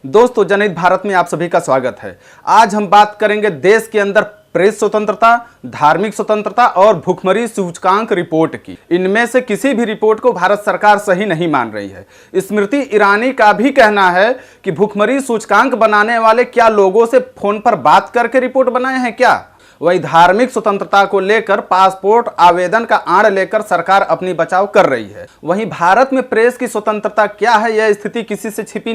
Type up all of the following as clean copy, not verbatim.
दोस्तों, जनहित भारत में आप सभी का स्वागत है। आज हम बात करेंगे देश के अंदर प्रेस स्वतंत्रता, धार्मिक स्वतंत्रता और भुखमरी सूचकांक रिपोर्ट की। इनमें से किसी भी रिपोर्ट को भारत सरकार सही नहीं मान रही है। स्मृति ईरानी का भी कहना है कि भुखमरी सूचकांक बनाने वाले क्या लोगों से फोन पर बात करके रिपोर्ट बनाए हैं क्या। वही धार्मिक स्वतंत्रता को लेकर पासपोर्ट आवेदन का आड़ लेकर सरकार अपनी बचाव कर रही है। वहीं भारत में प्रेस की स्वतंत्रता क्या है, यह स्थिति किसी से छिपी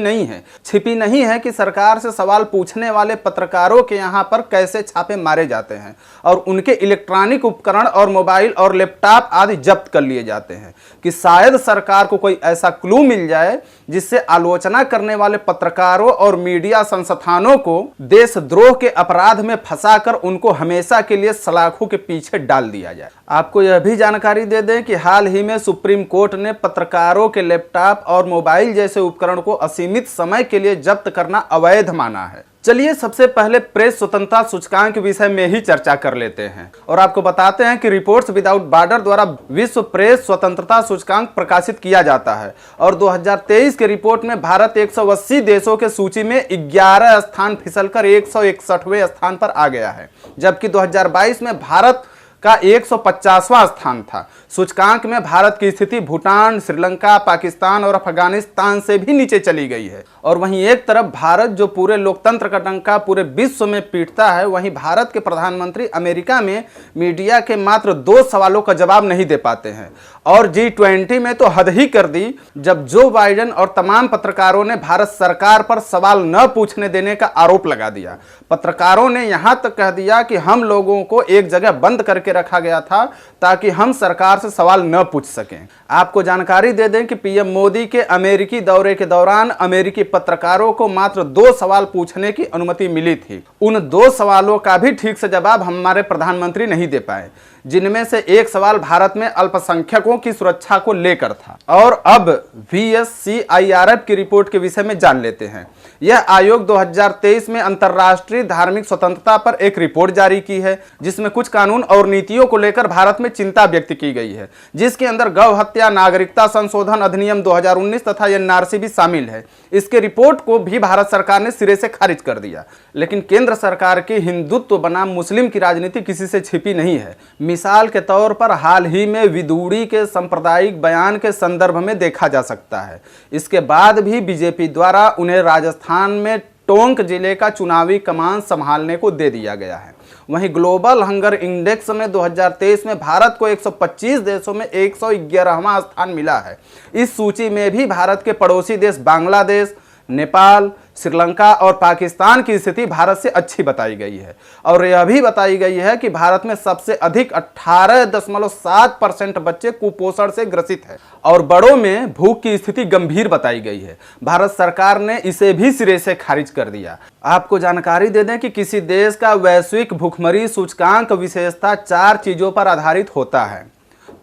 नहीं है कि सरकार से सवाल पूछने वाले पत्रकारों के यहाँ पर कैसे छापे मारे जाते हैं और उनके इलेक्ट्रॉनिक उपकरण और मोबाइल और लैपटॉप आदि जब्त कर लिए जाते हैं कि शायद सरकार को कोई ऐसा क्लू मिल जाए जिससे आलोचना करने वाले पत्रकारों और मीडिया संस्थानों को देशद्रोह के अपराध में फंसाकर उनको हमेशा के लिए सलाखों के पीछे डाल दिया जाए। आपको यह भी जानकारी दे दें कि हाल ही में सुप्रीम कोर्ट ने पत्रकारों के लैपटॉप और मोबाइल जैसे उपकरण को असीमित समय के लिए जब्त करना अवैध माना है। चलिए सबसे पहले प्रेस स्वतंत्रता सूचकांक के विषय में ही चर्चा कर लेते हैं और आपको बताते हैं कि रिपोर्ट्स विदाउट बॉर्डर द्वारा विश्व प्रेस स्वतंत्रता सूचकांक प्रकाशित किया जाता है और 2023 के रिपोर्ट में भारत 180 देशों के सूची में 11 स्थान फिसलकर 161वें स्थान पर आ गया है, जबकि 2022 में भारत का 150वां स्थान था। सूचकांक में भारत की स्थिति भूटान, श्रीलंका, पाकिस्तान और अफगानिस्तान से भी नीचे चली गई है। और वहीं एक तरफ भारत जो पूरे लोकतंत्र का डंका पूरे विश्व में पीटता है, वहीं भारत के प्रधानमंत्री अमेरिका में मीडिया के मात्र 2 सवालों का जवाब नहीं दे पाते हैं। और G20 में तो हद ही कर दी जब जो बाइडेन और तमाम पत्रकारों ने भारत सरकार पर सवाल न पूछने देने का आरोप लगा दिया। पत्रकारों ने यहां तक कह दिया कि हम लोगों को एक जगह बंद करके रखा गया था ताकि हम सरकार से सवाल न पूछ सकें। आपको जानकारी दे दें कि पीएम मोदी के अमेरिकी दौरे के दौरान अमेरिकी पत्रकारों को मात्र 2 सवाल पूछने की अनुमति मिली थी। उन 2 सवालों का भी ठीक से जवाब हमारे प्रधानमंत्री नहीं दे पाए, जिनमें से एक सवाल भारत में अल्पसंख्यकों की सुरक्षा को लेकर था। और अब VSCIRF की रिपोर्ट के विषय में जान लेते हैं। यह आयोग 2023 में अंतर्राष्ट्रीय धार्मिक स्वतंत्रता पर एक रिपोर्ट जारी की है, जिसमें कुछ कानून और नीतियों को लेकर भारत में चिंता व्यक्त की गई है, जिसके अंदर गौ हत्या, नागरिकता संशोधन अधिनियम 2019 तथा NRC भी शामिल है। इसके रिपोर्ट को भी भारत सरकार ने सिरे से खारिज कर दिया। लेकिन केंद्र सरकार की हिंदुत्व बनाम मुस्लिम की राजनीति किसी से छिपी नहीं है। मिसाल के तौर पर हाल ही में विदुड़ी के सांप्रदायिक बयान के संदर्भ में देखा जा सकता है। इसके बाद भी बीजेपी द्वारा उन्हें राजस्थान में टोंक जिले का चुनावी कमान संभालने को दे दिया गया है। वहीं ग्लोबल हंगर इंडेक्स में 2023 में भारत को 125 देशों में 111वां स्थान मिला है। इस सूची में भी भारत के पड़ोसी देश बांग्लादेश, नेपाल, श्रीलंका और पाकिस्तान की स्थिति भारत से अच्छी बताई गई है। और यह भी बताई गई है कि भारत में सबसे अधिक 18.7% बच्चे कुपोषण से ग्रसित है और बड़ों में भूख की स्थिति गंभीर बताई गई है। भारत सरकार ने इसे भी सिरे से खारिज कर दिया। आपको जानकारी दे दें कि किसी देश का वैश्विक भूखमरी सूचकांक विशेषता 4 चीजों पर आधारित होता है।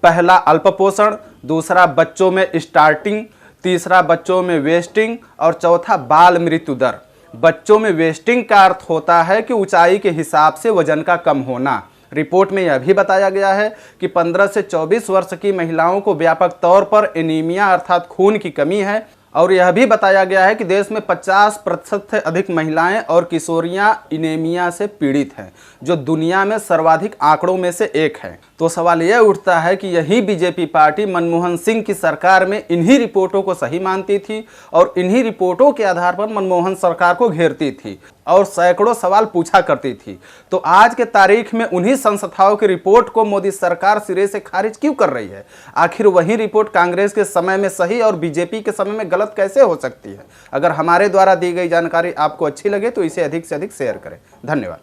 पहला अल्पपोषण, दूसरा बच्चों में स्टार्टिंग, तीसरा बच्चों में वेस्टिंग और चौथा बाल मृत्यु दर। बच्चों में वेस्टिंग का अर्थ होता है कि ऊंचाई के हिसाब से वजन का कम होना। रिपोर्ट में यह भी बताया गया है कि 15 से 24 वर्ष की महिलाओं को व्यापक तौर पर एनीमिया अर्थात खून की कमी है। और यह भी बताया गया है कि देश में 50% से अधिक महिलाएं और किशोरियां एनीमिया से पीड़ित हैं, जो दुनिया में सर्वाधिक आंकड़ों में से एक है। तो सवाल यह उठता है कि यही बीजेपी पार्टी मनमोहन सिंह की सरकार में इन्हीं रिपोर्टों को सही मानती थी और इन्हीं रिपोर्टों के आधार पर मनमोहन सरकार को घेरती थी और सैकड़ों सवाल पूछा करती थी। तो आज के तारीख में उन्हीं संस्थाओं की रिपोर्ट को मोदी सरकार सिरे से खारिज क्यों कर रही है? आखिर वही रिपोर्ट कांग्रेस के समय में सही और बीजेपी के समय में गलत कैसे हो सकती है? अगर हमारे द्वारा दी गई जानकारी आपको अच्छी लगे तो इसे अधिक से अधिक शेयर करें। धन्यवाद।